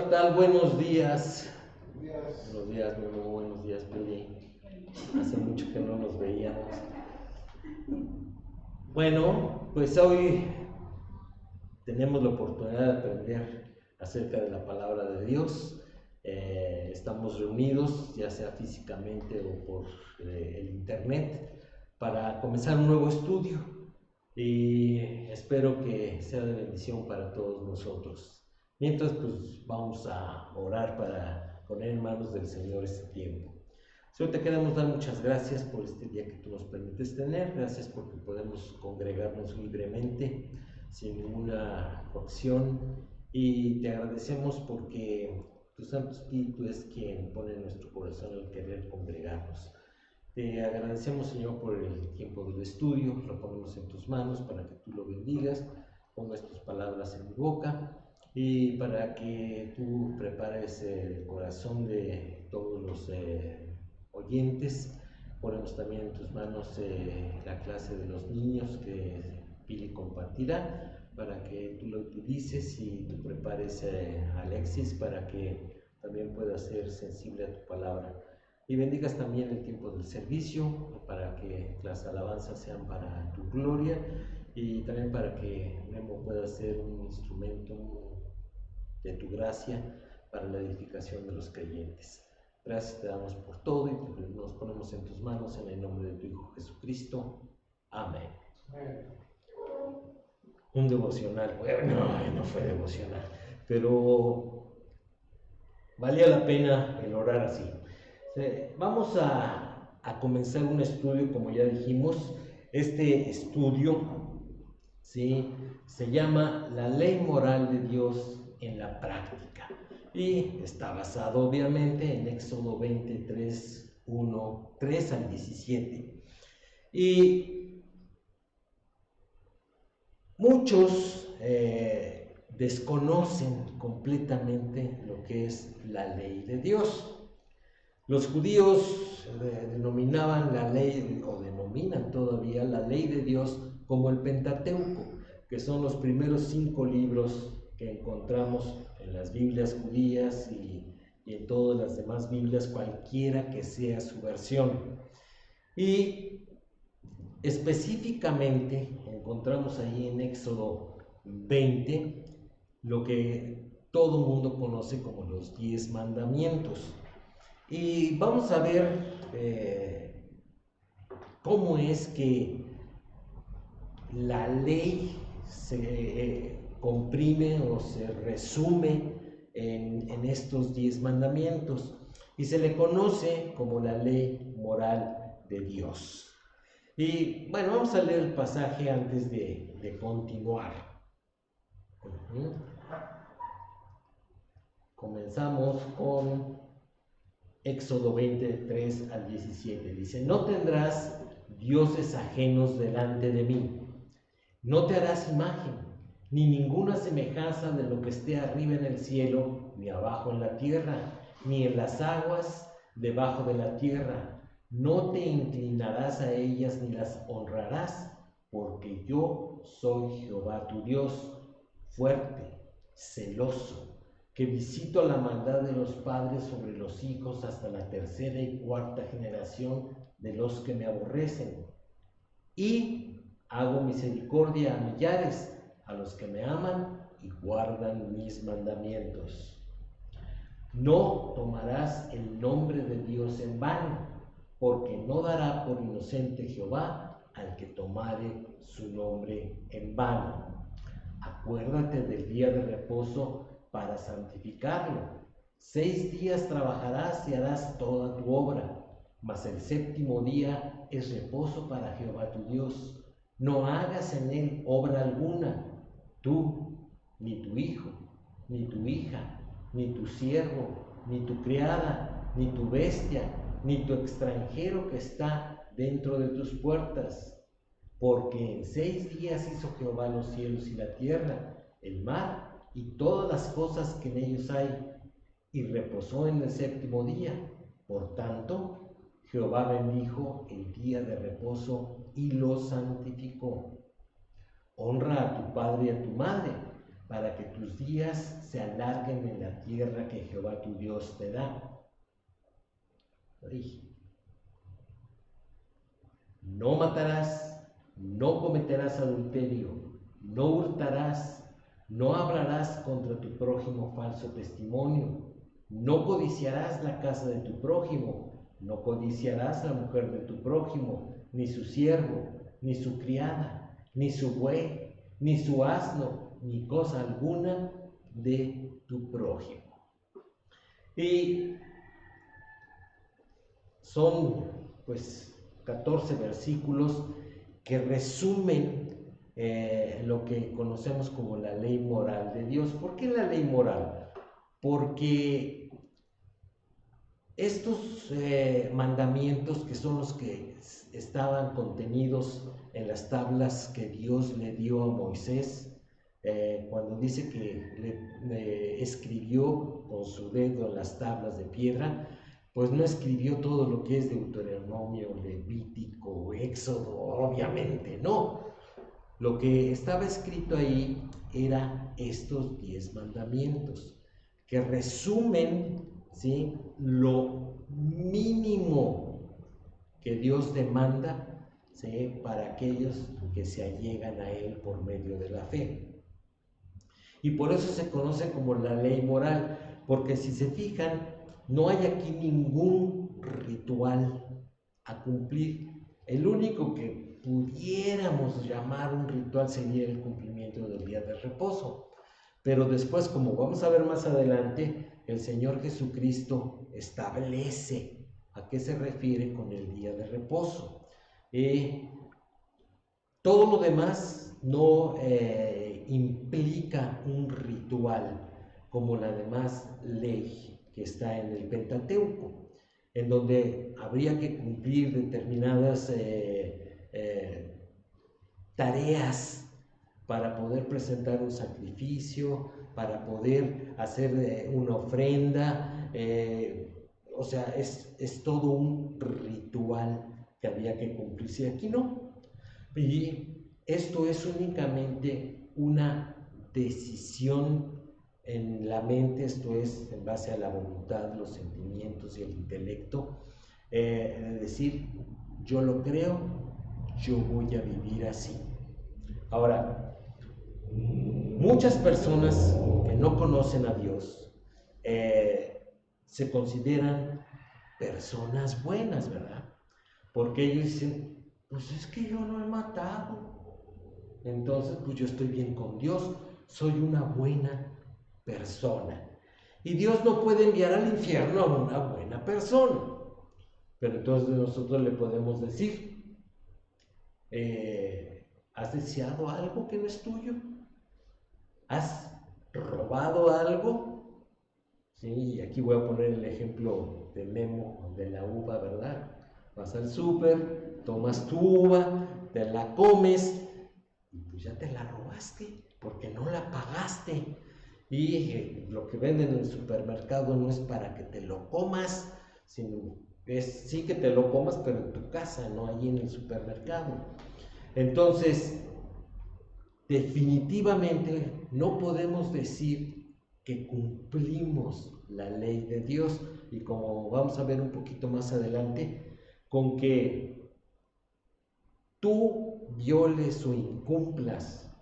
¿qué tal? Buenos días. Buenos días, muy buenos días, Pili. Hace mucho que no nos veíamos. Bueno, pues hoy tenemos la oportunidad de aprender acerca de la palabra de Dios. Estamos reunidos, ya sea físicamente o por el internet, para comenzar un nuevo estudio y espero que sea de bendición para todos nosotros. Mientras, pues vamos a orar para poner en manos del Señor este tiempo. Señor, te queremos dar muchas gracias por este día que tú nos permites tener. Gracias porque podemos congregarnos libremente, sin ninguna coacción. Y te agradecemos porque tu Santo Espíritu es quien pone en nuestro corazón el querer congregarnos. Te agradecemos, Señor, por el tiempo del estudio. Lo ponemos en tus manos para que tú lo bendigas. Pongas tus palabras en mi boca y para que tú prepares el corazón de todos los oyentes. Ponemos también en tus manos la clase de los niños que Pili compartirá, para que tú lo utilices y tú prepares a Alexis para que también pueda ser sensible a tu palabra. Y bendigas también el tiempo del servicio, para que las alabanzas sean para tu gloria y también para que Memo pueda ser un instrumento de tu gracia para la edificación de los creyentes. Gracias te damos por todo y nos ponemos en tus manos en el nombre de tu Hijo Jesucristo. Amén. Un devocional, bueno, no fue devocional, pero valía la pena el orar así. Vamos a comenzar un estudio, como ya dijimos. Este estudio, ¿sí?, se llama La Ley Moral de Dios en la Práctica y está basado obviamente en Éxodo 23, 1, 3 al 17. Y muchos desconocen completamente lo que es la ley de Dios. Los judíos denominaban la ley, o denominan todavía la ley de Dios, como el Pentateuco, que son los primeros 5 libros que encontramos en las Biblias judías y en todas las demás Biblias, cualquiera que sea su versión. Y específicamente encontramos ahí en Éxodo 20 lo que todo mundo conoce como los 10 mandamientos. Y vamos a ver cómo es que la ley se comprime o se resume en estos 10 mandamientos y se le conoce como la ley moral de Dios. Y bueno, vamos a leer el pasaje antes de continuar. Comenzamos con Éxodo 23 al 17. Dice: no tendrás dioses ajenos delante de mí. No te harás imagen, ni ninguna semejanza de lo que esté arriba en el cielo, ni abajo en la tierra, ni en las aguas debajo de la tierra. No te inclinarás a ellas ni las honrarás, porque yo soy Jehová tu Dios, fuerte, celoso, que visito la maldad de los padres sobre los hijos hasta la 3ª y 4ª generación de los que me aborrecen. Y hago misericordia a millares, a los que me aman y guardan mis mandamientos. No tomarás el nombre de Dios en vano, porque no dará por inocente Jehová al que tomare su nombre en vano. Acuérdate del día de reposo para santificarlo. 6 días trabajarás y harás toda tu obra, mas el 7º día es reposo para Jehová tu Dios. No hagas en él obra alguna, tú, ni tu hijo, ni tu hija, ni tu siervo, ni tu criada, ni tu bestia, ni tu extranjero que está dentro de tus puertas. Porque en 6 días hizo Jehová los cielos y la tierra, el mar y todas las cosas que en ellos hay, y reposó en el 7º día. Por tanto, Jehová bendijo el día de reposo y lo santificó. Honra a tu padre y a tu madre, para que tus días se alarguen en la tierra que Jehová tu Dios te da. No matarás, no cometerás adulterio, no hurtarás, no hablarás contra tu prójimo falso testimonio, no codiciarás la casa de tu prójimo, no codiciarás la mujer de tu prójimo, ni su siervo, ni su criada, ni su buey, ni su asno, ni cosa alguna de tu prójimo. Y son pues 14 versículos que resumen lo que conocemos como la ley moral de Dios. ¿Por qué la ley moral? Porque estos mandamientos, que son los que estaban contenidos en las tablas que Dios le dio a Moisés, cuando dice que le escribió con su dedo en las tablas de piedra, pues no escribió todo lo que es Deuteronomio, Levítico, Éxodo, obviamente, no. Lo que estaba escrito ahí era estos 10 mandamientos, que resumen, ¿sí?, lo mínimo que Dios demanda, ¿sí?, para aquellos que se allegan a Él por medio de la fe. Y por eso se conoce como la ley moral, porque si se fijan, no hay aquí ningún ritual a cumplir. El único que pudiéramos llamar un ritual sería el cumplimiento del día de reposo. Pero después, como vamos a ver más adelante, el Señor Jesucristo establece a qué se refiere con el día de reposo. Todo lo demás no implica un ritual como la demás ley que está en el Pentateuco, en donde habría que cumplir determinadas tareas para poder presentar un sacrificio, para poder hacer una ofrenda, o sea, es todo un ritual que había que cumplirse. Aquí no. Y esto es únicamente una decisión en la mente, esto es en base a la voluntad, los sentimientos y el intelecto, de decir, yo lo creo, yo voy a vivir así. Ahora, muchas personas que no conocen a Dios se consideran personas buenas, ¿verdad? Porque ellos dicen, pues es que yo no he matado, entonces pues yo estoy bien con Dios, soy una buena persona. Y Dios no puede enviar al infierno a una buena persona. Pero entonces nosotros le podemos decir, ¿has deseado algo que no es tuyo? ¿Has robado algo? Sí, y aquí voy a poner el ejemplo de Memo, de la uva, ¿verdad? Vas al súper, tomas tu uva, te la comes y pues ya te la robaste porque no la pagaste. Y lo que venden en el supermercado no es para que te lo comas, sino es sí que te lo comas, pero en tu casa, no allí en el supermercado. Entonces, definitivamente no podemos decir que cumplimos la ley de Dios, y como vamos a ver un poquito más adelante, con que tú violes o incumplas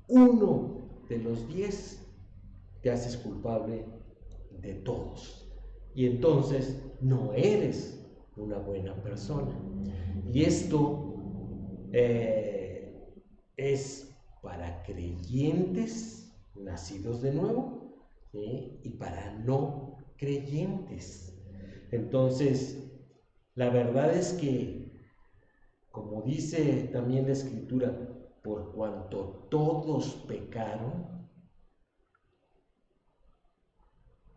uno de los 10, te haces culpable de todos. Y entonces no eres una buena persona. Y esto es para creyentes nacidos de nuevo, ¿sí?, y para no creyentes. Entonces, la verdad es que, como dice también la Escritura, por cuanto todos pecaron,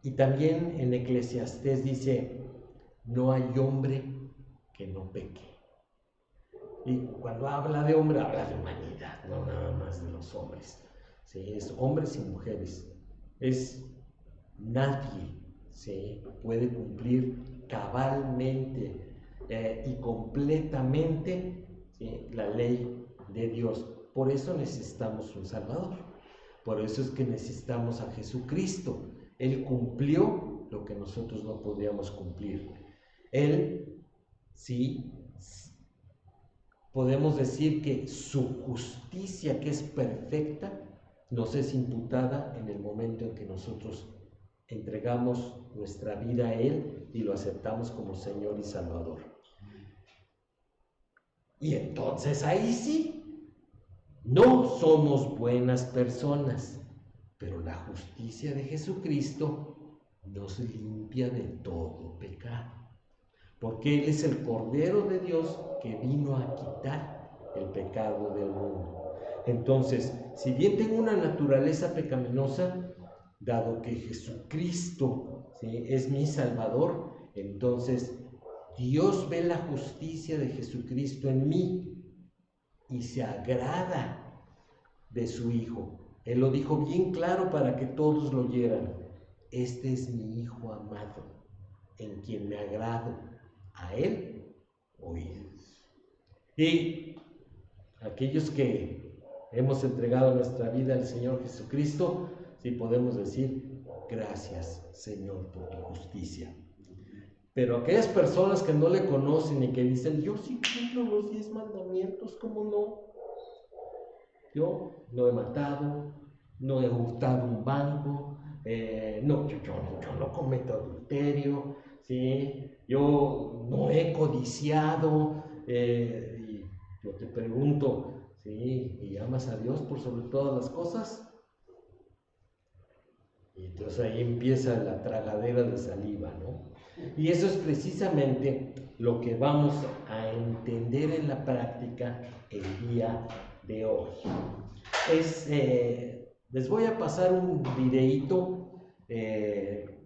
y también en Eclesiastés dice, no hay hombre que no peque. Y cuando habla de hombre, habla de humanidad, no nada más de los hombres. ¿Sí? Es hombres y mujeres. Es nadie, ¿sí?, puede cumplir cabalmente y completamente, ¿sí?, la ley de Dios. Por eso necesitamos un Salvador. Por eso es que necesitamos a Jesucristo. Él cumplió lo que nosotros no podíamos cumplir. Él, sí, podemos decir que su justicia, que es perfecta, nos es imputada en el momento en que nosotros entregamos nuestra vida a Él y lo aceptamos como Señor y Salvador. Y entonces ahí sí, no somos buenas personas, pero la justicia de Jesucristo nos limpia de todo pecado, porque Él es el Cordero de Dios que vino a quitar el pecado del mundo. Entonces, si bien tengo una naturaleza pecaminosa, dado que Jesucristo, ¿sí?, es mi Salvador, entonces Dios ve la justicia de Jesucristo en mí y se agrada de su Hijo. Él lo dijo bien claro para que todos lo oyeran. Este es mi Hijo amado, en quien me agrado. A Él oír. Y aquellos que hemos entregado nuestra vida al Señor Jesucristo, sí podemos decir, gracias, Señor, por tu justicia. Pero aquellas personas que no le conocen y que dicen, yo sí cumplo los 10 mandamientos, ¿cómo no? Yo no he matado, no he hurtado un banco, yo no cometo adulterio, ¿sí? Yo no he codiciado, y yo te pregunto, ¿sí? ¿Y amas a Dios por sobre todas las cosas? Y entonces ahí empieza la tragadera de saliva, ¿no? Y eso es precisamente lo que vamos a entender en la práctica el día de hoy. Les voy a pasar un videíto,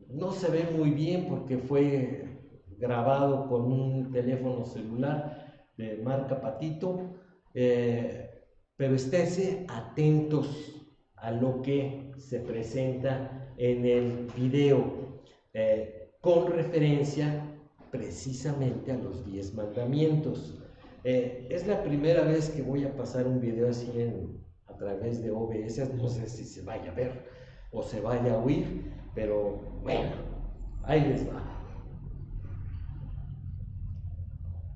no se ve muy bien porque fue grabado con un teléfono celular de marca Patito, pero esténse atentos a lo que se presenta en el video, con referencia precisamente a los 10 mandamientos. Es la primera vez que voy a pasar un video así a través de OBS, no sé si se vaya a ver o se vaya a oír, pero bueno, ahí les va.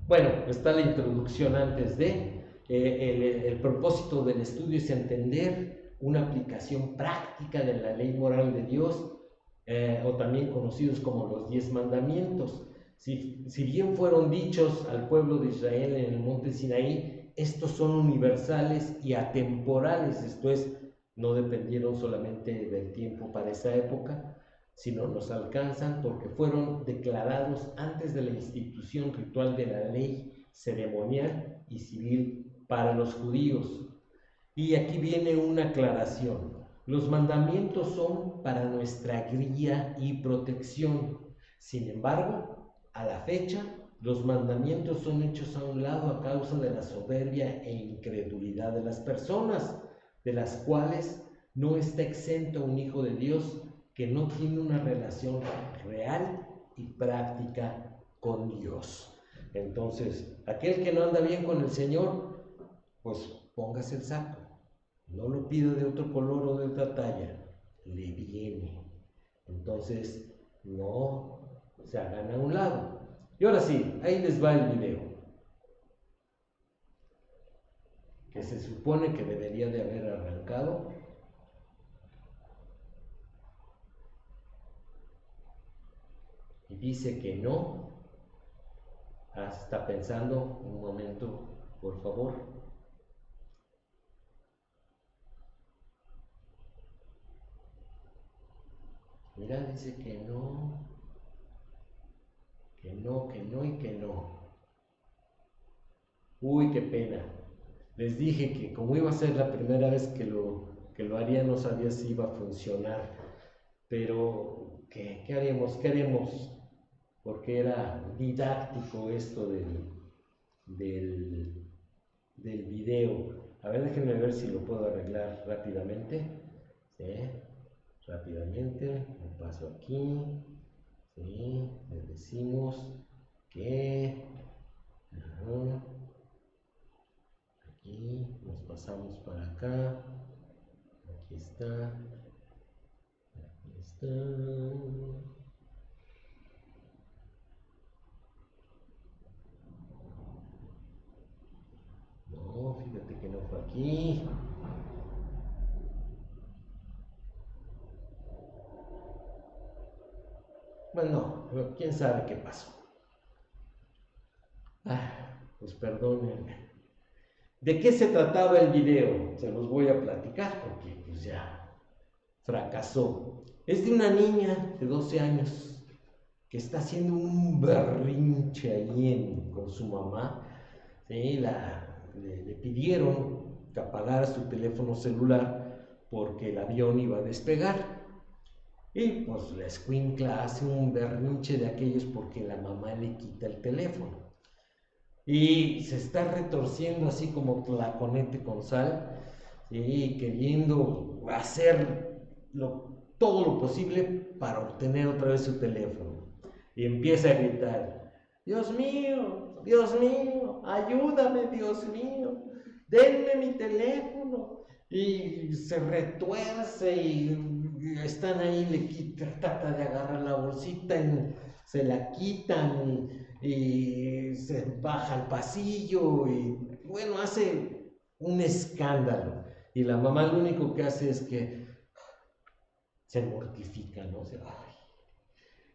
Bueno, está la introducción antes de, el propósito del estudio es entender una aplicación práctica de la ley moral de Dios, o también conocidos como los 10 mandamientos. Si bien fueron dichos al pueblo de Israel en el monte Sinaí, estos son universales y atemporales, esto es, no dependieron solamente del tiempo para esa época, sino nos alcanzan porque fueron declarados antes de la institución ritual de la ley ceremonial y civil para los judíos. Y aquí viene una aclaración. Los mandamientos son para nuestra guía y protección. Sin embargo, a la fecha, los mandamientos son hechos a un lado a causa de la soberbia e incredulidad de las personas, de las cuales no está exento un hijo de Dios que no tiene una relación real y práctica con Dios. Entonces, aquel que no anda bien con el Señor, pues póngase el saco. No lo pida de otro color o de otra talla, le viene. Entonces, no se hagan a un lado. Y ahora sí, ahí les va el video, que se supone que debería de haber arrancado. Y dice que no. Está pensando un momento, por favor. Mira, dice que no, que no, que no y que no. Uy, qué pena. Les dije que como iba a ser la primera vez que lo haría, no sabía si iba a funcionar. Pero, ¿qué haremos? ¿Qué haremos? Porque era didáctico esto del video. A ver, déjenme ver si lo puedo arreglar rápidamente. ¿Sí? Rápidamente, me paso aquí. ¿Sí? Le decimos que... aquí nos pasamos para acá. Aquí está. está. Aquí está. No, fíjate que no fue aquí. Bueno, quién sabe qué pasó. Pues perdónenme. ¿De qué se trataba el video? Se los voy a platicar porque pues ya fracasó. Es de una niña de 12 años que está haciendo un berrinche ahí con su mamá. ¿Sí? Le pidieron que apagara su teléfono celular porque el avión iba a despegar. Y pues la escuincla hace un berrinche de aquellos porque la mamá le quita el teléfono. Y se está retorciendo así como tlaconete con sal, y queriendo hacer todo lo posible para obtener otra vez su teléfono. Y empieza a gritar: Dios mío, ayúdame, Dios mío, denme mi teléfono. Y se retuerce y están ahí, trata de agarrar la bolsita y se la quitan y se baja al pasillo y bueno, hace un escándalo. Y la mamá lo único que hace es que se mortifica, ¿no? O sea, ay,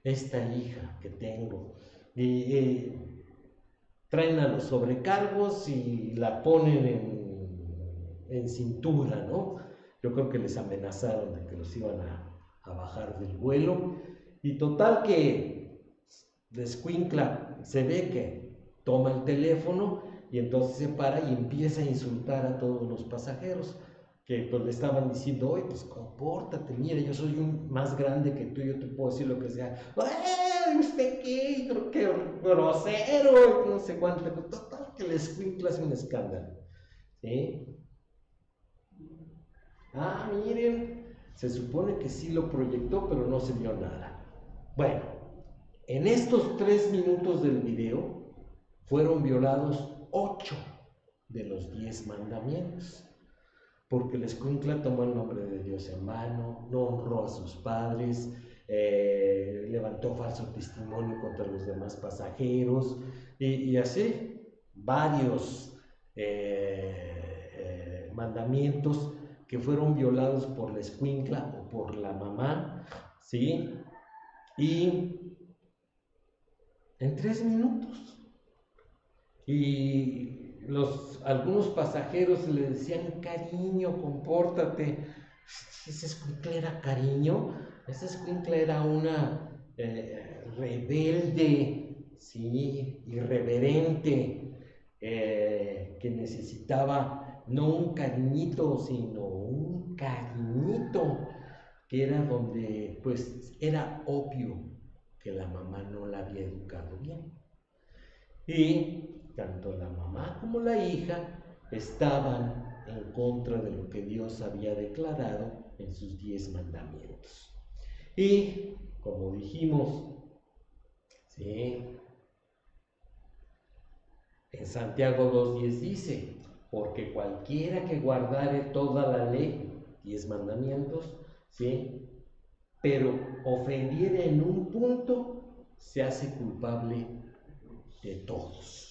esta hija que tengo. Y traen a los sobrecargos y la ponen en cintura, ¿no? Yo creo que les amenazaron de que los iban a bajar del vuelo. Y total que la escuincla se ve que toma el teléfono y entonces se para y empieza a insultar a todos los pasajeros que pues le estaban diciendo: oye, pues compórtate, mira, yo soy más grande que tú, yo te puedo decir lo que sea. ¿Usted qué? ¡Qué grosero! No sé cuánto. Total que la escuincla hace un escándalo. ¿Sí? Miren, se supone que sí lo proyectó, pero no se vio nada. Bueno, en estos 3 minutos del video fueron violados 8 de los 10 mandamientos, porque la escuincla tomó el nombre de Dios en vano, no honró a sus padres, levantó falso testimonio contra los demás pasajeros y así varios mandamientos que fueron violados por la escuincla o por la mamá, ¿sí? Y en 3 minutos. Y algunos pasajeros le decían: cariño, compórtate. Esa escuincla era cariño, esa escuincla era una rebelde, ¿sí? Irreverente, que necesitaba no un cariñito, sino un cariñito, que era donde pues era obvio que la mamá no la había educado bien. Y tanto la mamá como la hija estaban en contra de lo que Dios había declarado en sus 10 mandamientos. Y como dijimos, ¿sí? En Santiago 2:10 dice: porque cualquiera que guardare toda la ley, 10 mandamientos, ¿sí? Pero ofendiere en un punto, se hace culpable de todos.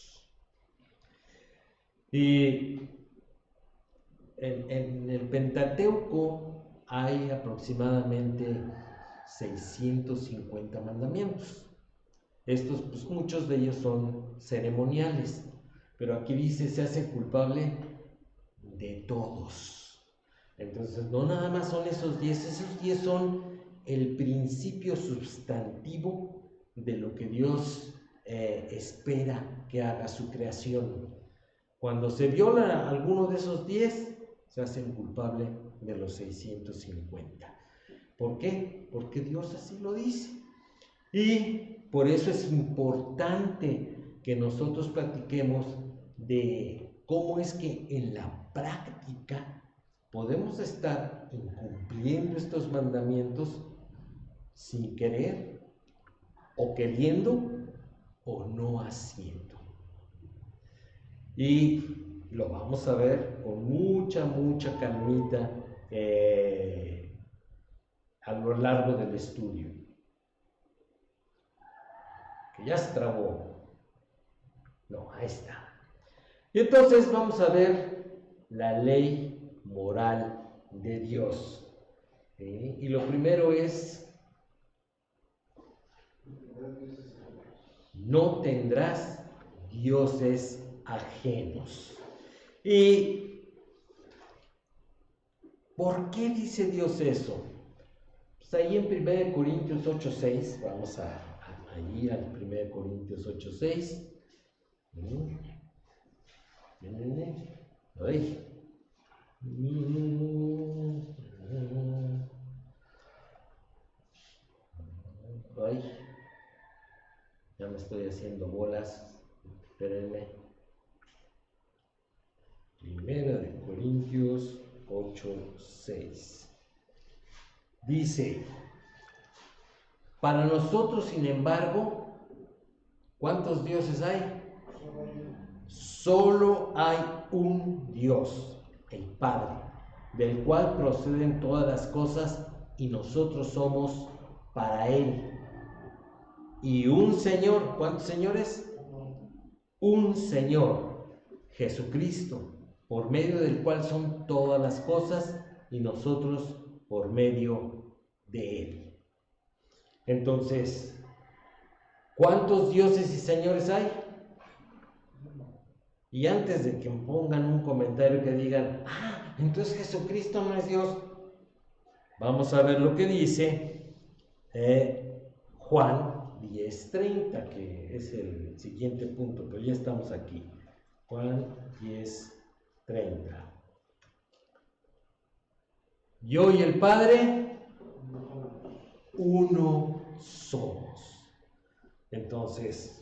Y en el Pentateuco hay aproximadamente 650 mandamientos. Estos, pues muchos de ellos son ceremoniales, pero aquí dice: se hace culpable de todos. Entonces, no nada más son esos 10, esos 10 son el principio sustantivo de lo que Dios espera que haga su creación. Cuando se viola alguno de esos 10, se hacen culpable de los 650. ¿Por qué? Porque Dios así lo dice. Y por eso es importante que nosotros platiquemos de cómo es que en la práctica podemos estar incumpliendo estos mandamientos sin querer, o queriendo, o no haciendo. Y lo vamos a ver con mucha calmita a lo largo del estudio. Que ya se trabó. No, ahí está. Y entonces vamos a ver la ley moral de Dios. Y lo primero es: no tendrás dioses ajenos. ¿Y por qué dice Dios eso? Pues ahí en 1 Corintios 8:6, vamos allí al 1 Corintios 8:6. Ay. Ay. Ya me estoy haciendo bolas. Espérenme. 1 Corintios 8:6. Dice: para nosotros, sin embargo, ¿cuántos dioses hay? Solo hay un Dios, el Padre, del cual proceden todas las cosas, y nosotros somos para Él. Y un Señor, ¿cuántos señores? Un Señor, Jesucristo, por medio del cual son todas las cosas, y nosotros por medio de Él. Entonces, ¿cuántos dioses y señores hay? Y antes de que pongan un comentario que digan: entonces Jesucristo no es Dios, vamos a ver lo que dice Juan 10:30, que es el siguiente punto, pero ya estamos aquí. Juan 10:30. Yo y el Padre, uno somos. Entonces,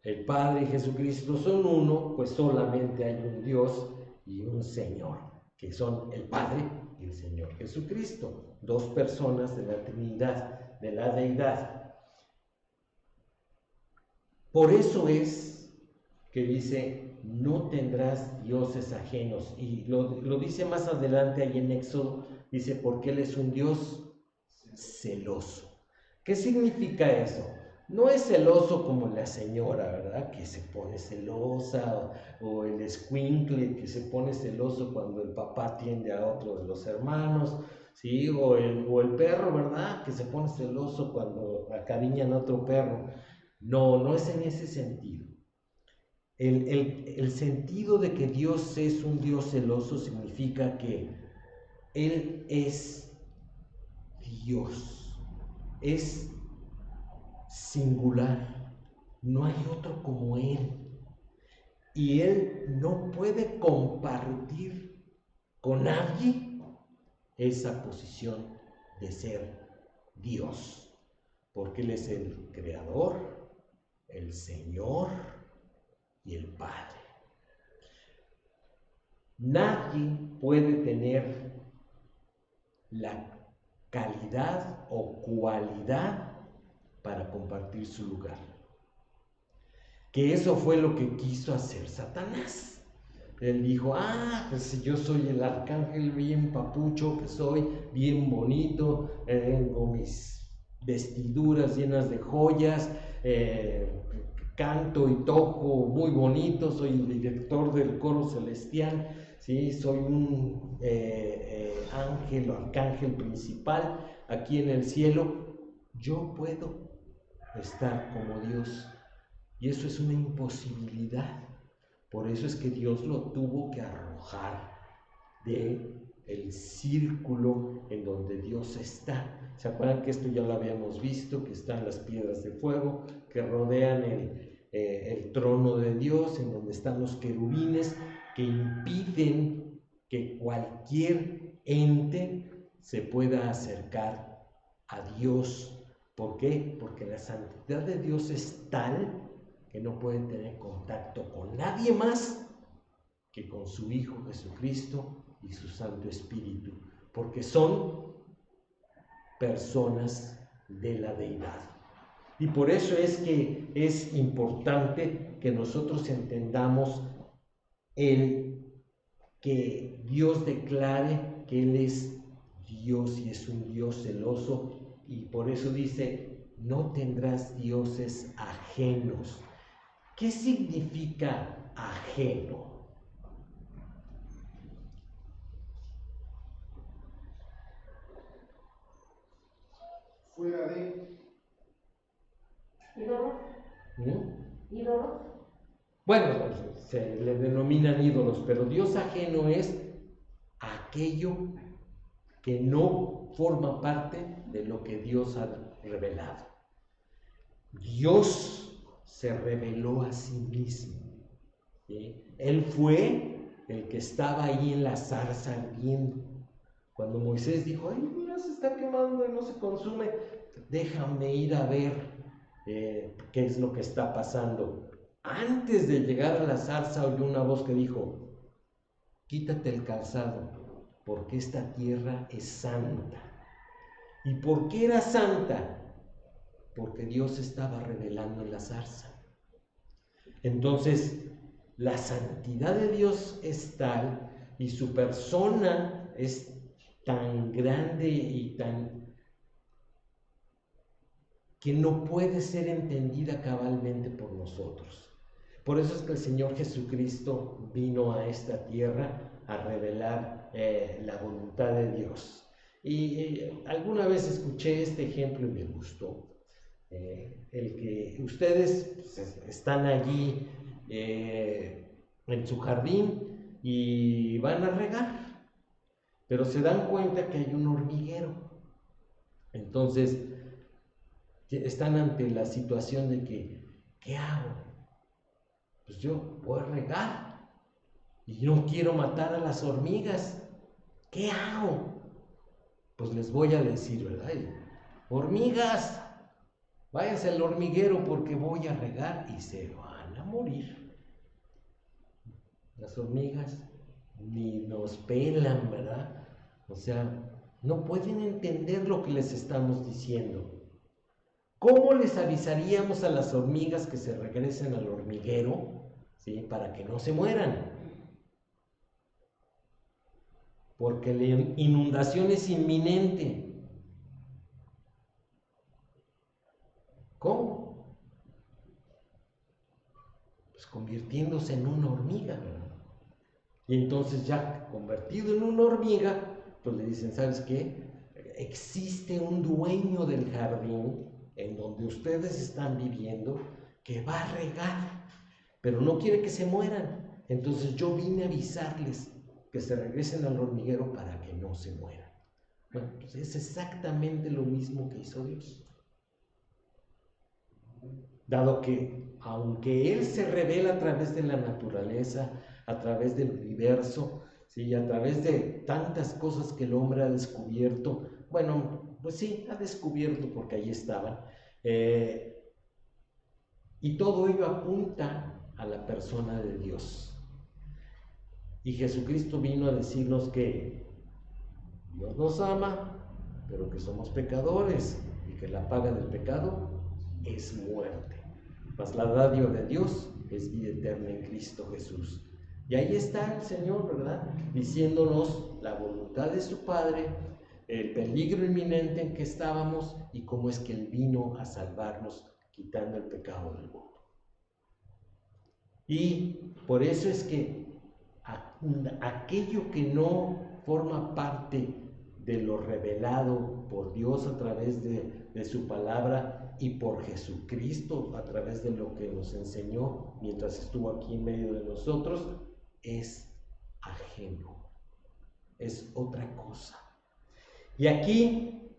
el Padre y Jesucristo son uno, pues solamente hay un Dios y un Señor, que son el Padre y el Señor Jesucristo, dos personas de la Trinidad, de la Deidad. Por eso es que dice: no tendrás dioses ajenos. Y lo dice más adelante ahí en Éxodo, dice: porque Él es un Dios celoso. ¿Qué significa eso? No es celoso como la señora, ¿verdad? Que se pone celosa, o el escuincle que se pone celoso cuando el papá atiende a otro de los hermanos, ¿sí? O el perro, ¿verdad? Que se pone celoso cuando acariñan a otro perro. No es en ese sentido. El sentido de que Dios es un Dios celoso significa que Él es Dios, es singular, no hay otro como Él, y Él no puede compartir con nadie esa posición de ser Dios, porque Él es el Creador, el Señor y el Padre. Nadie puede tener la calidad o cualidad para compartir su lugar. Que eso fue lo que quiso hacer Satanás. Él dijo: pues si yo soy el arcángel bien papucho que soy, bien bonito, con mis vestiduras llenas de joyas, canto y toco muy bonito, soy el director del coro celestial, ¿sí? Soy un ángel o arcángel principal aquí en el cielo. Yo puedo estar como Dios, y eso es una imposibilidad. Por eso es que Dios lo tuvo que arrojar del círculo en donde Dios está. ¿Se acuerdan que esto ya lo habíamos visto? Que están las piedras de fuego que rodean el trono de Dios, en donde están los querubines que impiden que cualquier ente se pueda acercar a Dios. ¿Por qué? Porque la santidad de Dios es tal que no pueden tener contacto con nadie más que con su Hijo Jesucristo y su Santo Espíritu, porque son personas de la Deidad. Y por eso es que es importante que nosotros entendamos el que Dios declare que Él es Dios y es un Dios celoso, y por eso dice, no tendrás dioses ajenos. ¿Qué significa ajeno? Fuera de. ¿Ídolos? ¿Ídolos? Bueno, se le denominan ídolos, pero Dios ajeno es aquello que no forma parte de lo que Dios ha revelado. Dios se reveló a sí mismo, ¿sí? Él fue el que estaba ahí en la zarza ardiendo. Cuando Moisés dijo, ay, mira, se está quemando y no se consume, déjame ir a ver qué es lo que está pasando. Antes de llegar a la zarza oyó una voz que dijo, quítate el calzado, porque esta tierra es santa. ¿Y por qué era santa? Porque Dios estaba revelando en la zarza. Entonces, la santidad de Dios es tal y su persona es tan grande y tan que no puede ser entendida cabalmente por nosotros. Por eso es que el Señor Jesucristo vino a esta tierra a revelar la voluntad de Dios. Y alguna vez escuché este ejemplo y me gustó. El que ustedes pues, están allí en su jardín y van a regar, pero se dan cuenta que hay un hormiguero. Entonces están ante la situación de que, ¿qué hago? Pues yo voy a regar y no quiero matar a las hormigas. ¿Qué hago? Pues les voy a decir, ¿verdad? Hormigas, váyanse al hormiguero porque voy a regar y se van a morir. Las hormigas ni nos pelan, ¿verdad? O sea, no pueden entender lo que les estamos diciendo. ¿Cómo les avisaríamos a las hormigas que se regresen al hormiguero, ¿sí? Para que no se mueran? Porque la inundación es inminente. ¿Cómo? Pues convirtiéndose en una hormiga, ¿verdad? Y entonces ya convertido en una hormiga, pues le dicen, ¿sabes qué? Existe un dueño del jardín en donde ustedes están viviendo que va a regar, pero no quiere que se mueran. Entonces yo vine a avisarles que se regresen al hormiguero para que no se mueran. Bueno, pues es exactamente lo mismo que hizo Dios. Dado que, aunque Él se revela a través de la naturaleza, a través del universo, ¿sí? A través de tantas cosas que el hombre ha descubierto, bueno, pues sí, ha descubierto porque ahí estaban, y todo ello apunta a la persona de Dios. Y Jesucristo vino a decirnos que Dios nos ama, pero que somos pecadores y que la paga del pecado es muerte. Mas la dádiva de Dios es vida eterna en Cristo Jesús. Y ahí está el Señor, ¿verdad? Diciéndonos la voluntad de su Padre, el peligro inminente en que estábamos y cómo es que Él vino a salvarnos quitando el pecado del mundo. Y por eso es que aquello que no forma parte de lo revelado por Dios a través de su palabra y por Jesucristo a través de lo que nos enseñó mientras estuvo aquí en medio de nosotros, es ajeno, es otra cosa. Y aquí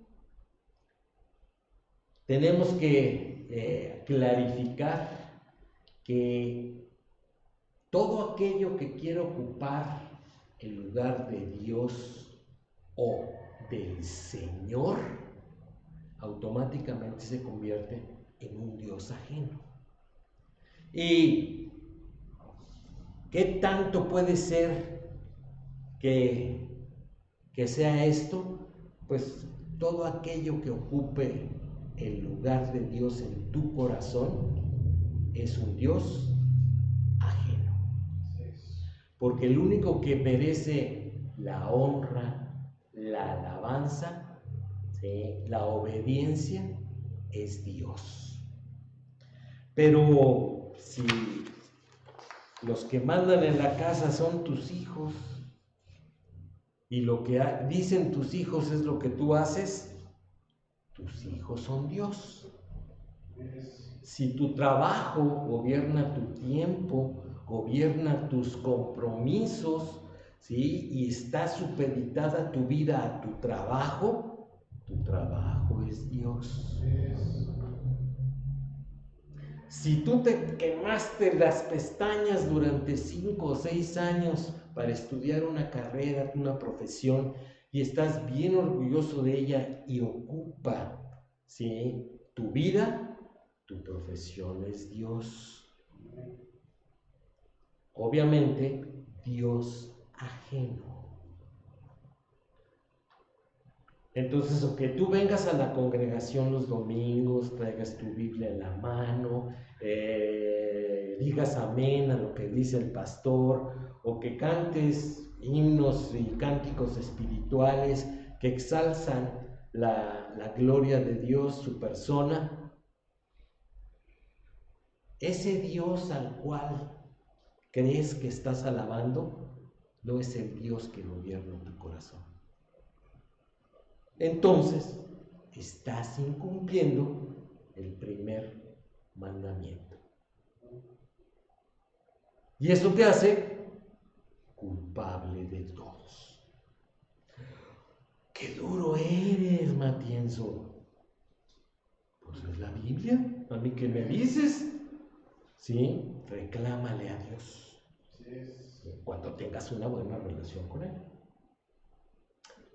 tenemos que clarificar que todo aquello que quiere ocupar el lugar de Dios o del Señor, automáticamente se convierte en un Dios ajeno. ¿Y qué tanto puede ser que sea esto? Pues todo aquello que ocupe el lugar de Dios en tu corazón es un Dios ajeno. porque el único que merece la honra, la alabanza, ¿sí?, la obediencia, es Dios. Pero si los que mandan en la casa son tus hijos y lo que dicen tus hijos es lo que tú haces, tus hijos son Dios. Si tu trabajo gobierna tu tiempo, gobierna tus compromisos, ¿sí?, y está supeditada tu vida a tu trabajo es Dios. Si tú te quemaste las pestañas durante 5 o 6 años para estudiar una carrera, una profesión, y estás bien orgulloso de ella y ocupa, ¿sí?, tu vida, tu profesión es Dios. Obviamente, Dios ajeno. Entonces, o que tú vengas a la congregación los domingos, traigas tu Biblia en la mano, digas amén a lo que dice el pastor, o que cantes himnos y cánticos espirituales que exalzan la gloria de Dios, su persona, ese Dios al cual crees que estás alabando no es el Dios que gobierna tu corazón. Entonces, estás incumpliendo el primer mandamiento. Y eso te hace culpable de todos. ¡Qué duro eres, Matienzo! Pues es la Biblia. ¿A mí qué me dices? Sí, reclámale a Dios. Cuando tengas una buena relación con Él.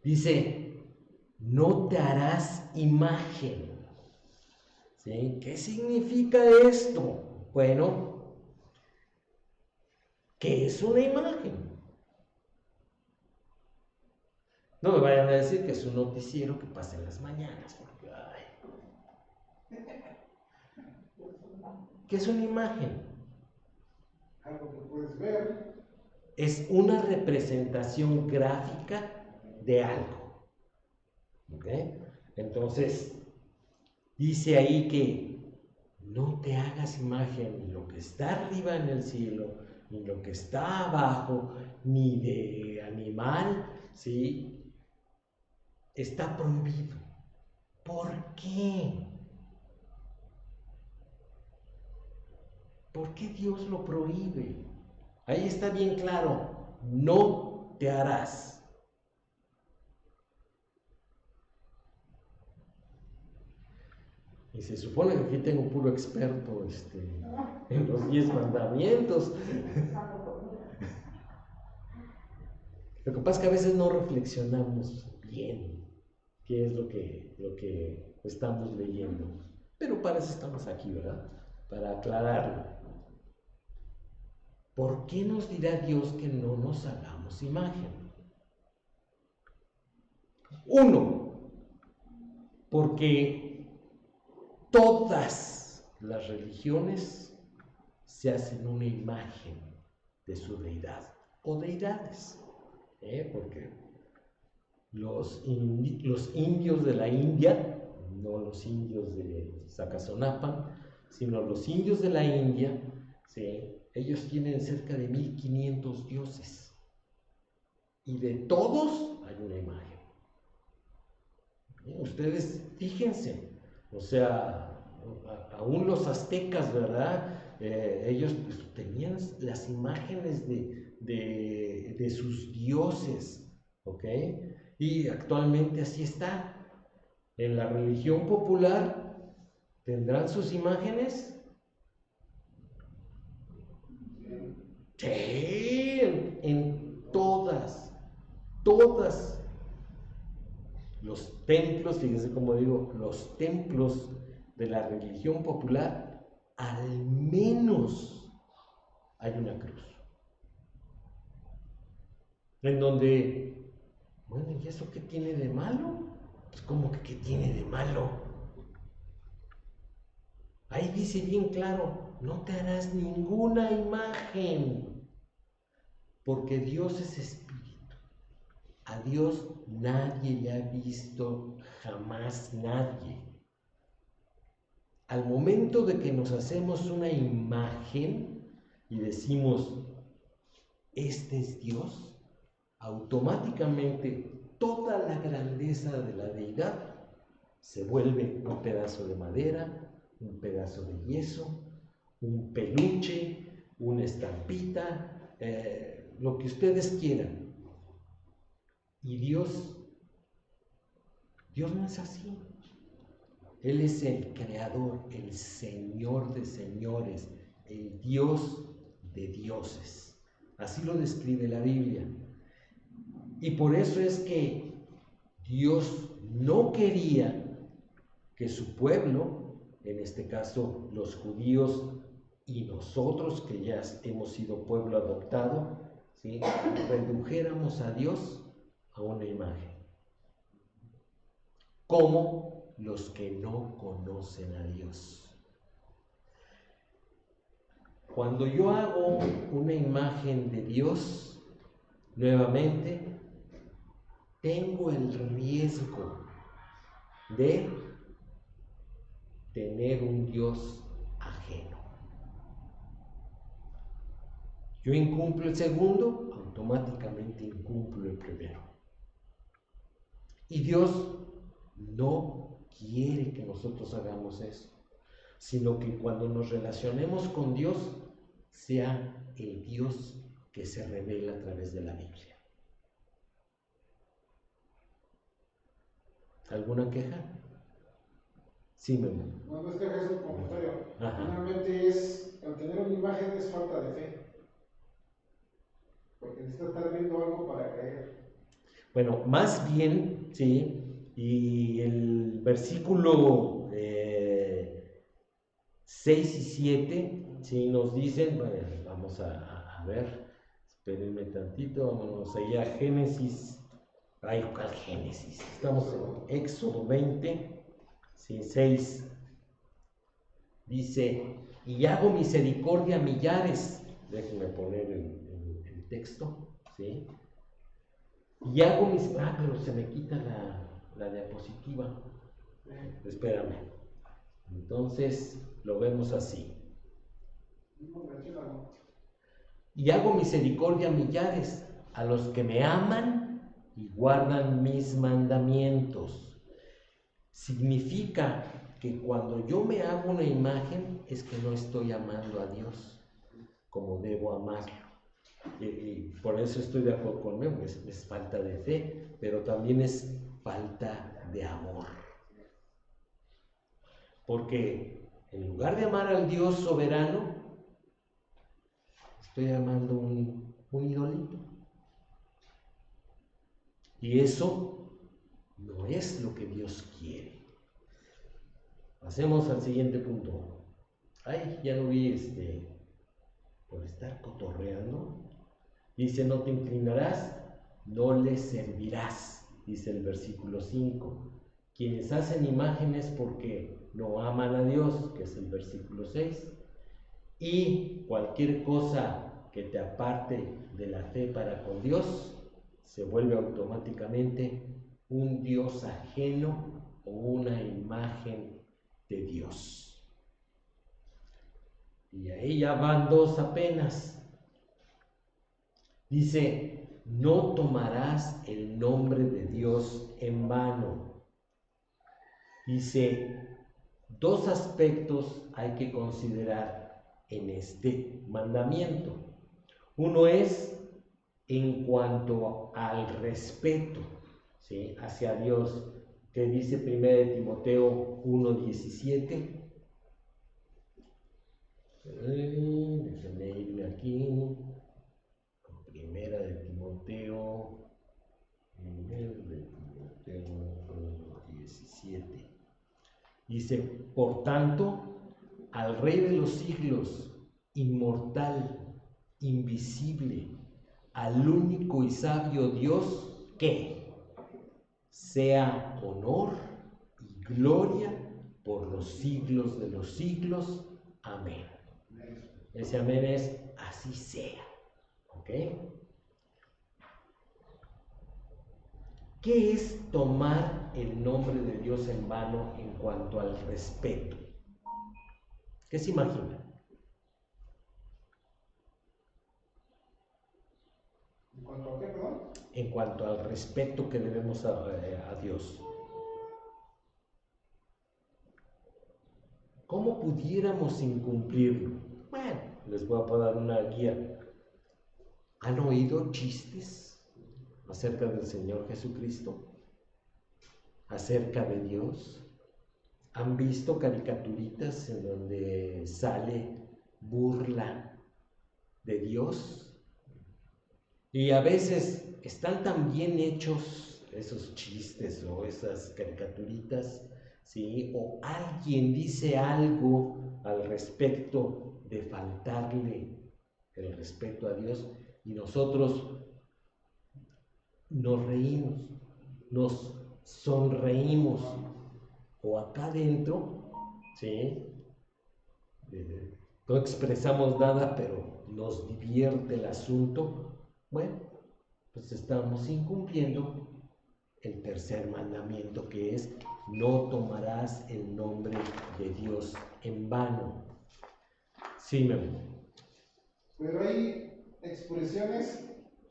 Dice, no te harás imagen. ¿Sí? ¿Qué significa esto? Bueno, ¿qué es una imagen? No me vayan a decir que es un noticiero que pasa en las mañanas, porque ¿qué es una imagen? Algo que puedes ver. Es una representación gráfica de algo. ¿Ok? Entonces, dice ahí que no te hagas imagen ni lo que está arriba en el cielo, ni lo que está abajo, ni de animal, ¿sí? Está prohibido. ¿Por qué? ¿Por qué Dios lo prohíbe? Ahí está bien claro, no te harás. Y se supone que aquí tengo puro experto en los 10 mandamientos. Lo que pasa es que a veces no reflexionamos bien qué es lo que estamos leyendo. Pero para eso estamos aquí, ¿verdad? Para aclararlo. ¿Por qué nos dirá Dios que no nos hagamos imagen? 1, porque todas las religiones se hacen una imagen de su deidad o deidades, porque los indios de la India, no los indios de Zacazonapan, sino los indios de la India, ¿sí?, ellos tienen cerca de 1500 dioses y de todos hay una imagen. Ustedes fíjense, o sea, aún los aztecas, ¿verdad? Ellos pues, tenían las imágenes de sus dioses, ¿ok? Y actualmente así está. En la religión popular, ¿tendrán sus imágenes? Sí, en todas. Los templos, fíjense cómo digo, los templos de la religión popular, al menos hay una cruz. En donde, bueno, ¿y eso qué tiene de malo? Pues ¿cómo que qué tiene de malo? Ahí dice bien claro, no te harás ninguna imagen. porque Dios es espíritu. A Dios nadie le ha visto, jamás nadie. Al momento de que nos hacemos una imagen y decimos, este es Dios, automáticamente toda la grandeza de la deidad se vuelve un pedazo de madera, un pedazo de yeso, un peluche, una estampita, lo que ustedes quieran. Y Dios no es así. Él es el creador, el Señor de señores, el Dios de dioses. Así lo describe la Biblia. Y por eso es que Dios no quería que su pueblo, en este caso los judíos y nosotros que ya hemos sido pueblo adoptado, ¿sí?, redujéramos a Dios a una imagen. Como los que no conocen a Dios. Cuando yo hago una imagen de Dios, nuevamente, tengo el riesgo de tener un Dios ajeno. Yo incumplo el segundo, automáticamente incumplo el primero. Y Dios no quiere que nosotros hagamos eso, sino que cuando nos relacionemos con Dios, sea el Dios que se revela a través de la Biblia. ¿Alguna queja? Sí, Memo. No es queja, es un comentario. Ajá. Finalmente el tener una imagen es falta de fe. Porque necesitas estar viendo algo para creer. Bueno, más bien, sí, y el versículo 6 y 7, sí, nos dicen, bueno, vamos a ver, espérenme tantito, vamos allá a Génesis, ¿cuál Génesis? Estamos en Éxodo 20, sí, 6, dice, y hago misericordia a millares, déjenme poner el texto, ¿sí? Y hago pero se me quita la diapositiva. Espérame. Entonces lo vemos así. Y hago misericordia a millares, a los que me aman y guardan mis mandamientos. Significa que cuando yo me hago una imagen es que no estoy amando a Dios como debo amarlo. Y por eso estoy de acuerdo con Memo, es falta de fe, pero también es falta de amor. Porque en lugar de amar al Dios soberano, estoy amando un idolito. Y eso no es lo que Dios quiere. Pasemos al siguiente punto. Ay, ya lo vi por estar cotorreando. Dice, no te inclinarás, no le servirás, dice el versículo 5. Quienes hacen imágenes porque no aman a Dios, que es el versículo 6. Y cualquier cosa que te aparte de la fe para con Dios, se vuelve automáticamente un Dios ajeno o una imagen de Dios. Y ahí ya van dos apenas. Dice, no tomarás el nombre de Dios en vano. Dice, dos aspectos hay que considerar en este mandamiento. Uno es en cuanto al respeto, ¿sí?, hacia Dios, que dice 1 Timoteo 1:17. Déjenme irme aquí. Primera de Timoteo 1:17. Dice, por tanto, al Rey de los siglos, inmortal, invisible, al único y sabio Dios, que sea honor y gloria por los siglos de los siglos. Amén. Ese amén es así sea. ¿Ok? ¿Qué es tomar el nombre de Dios en vano en cuanto al respeto? ¿Qué se imagina? ¿En cuanto a qué, perdón? En cuanto al respeto que debemos a Dios. ¿Cómo pudiéramos incumplirlo? Bueno, les voy a dar una guía. ¿Han oído chistes acerca del Señor Jesucristo? ¿Acerca de Dios? ¿Han visto caricaturitas en donde sale burla de Dios? Y a veces están tan bien hechos esos chistes o esas caricaturitas, ¿sí? O alguien dice algo al respecto de faltarle el respeto a Dios y nosotros nos reímos, nos sonreímos, o acá adentro, ¿sí? No expresamos nada, pero nos divierte el asunto. Bueno, pues estamos incumpliendo el tercer mandamiento, que es: no tomarás el nombre de Dios en vano. Sí, Memo. Pero hay expresiones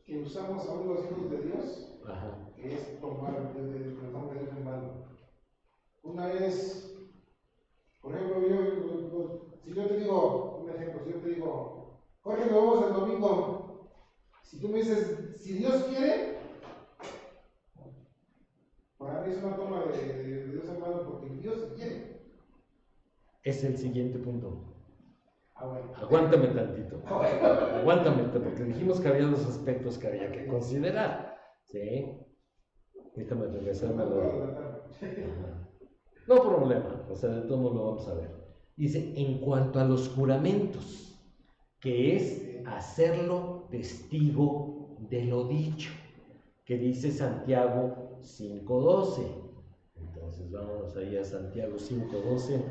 que usamos aún los hijos de Dios, Ajá. que es tomar el nombre de Dios en vano. Una vez, por ejemplo, si yo te digo, un ejemplo, si yo te digo, Jorge, nos vemos el domingo. Si tú me dices, si Dios quiere, para mí es una toma de Dios en vano, porque Dios quiere. Es el siguiente punto. Bueno. Aguántame tantito. Aguántame, porque dijimos que había dos aspectos que había que considerar. ¿Sí? Déjame regresarme a lo. No problema, o sea, de todo modo lo vamos a ver. Dice: en cuanto a los juramentos, que es hacerlo testigo de lo dicho, que dice Santiago 5:12. Entonces vamos ahí a Santiago 5:12.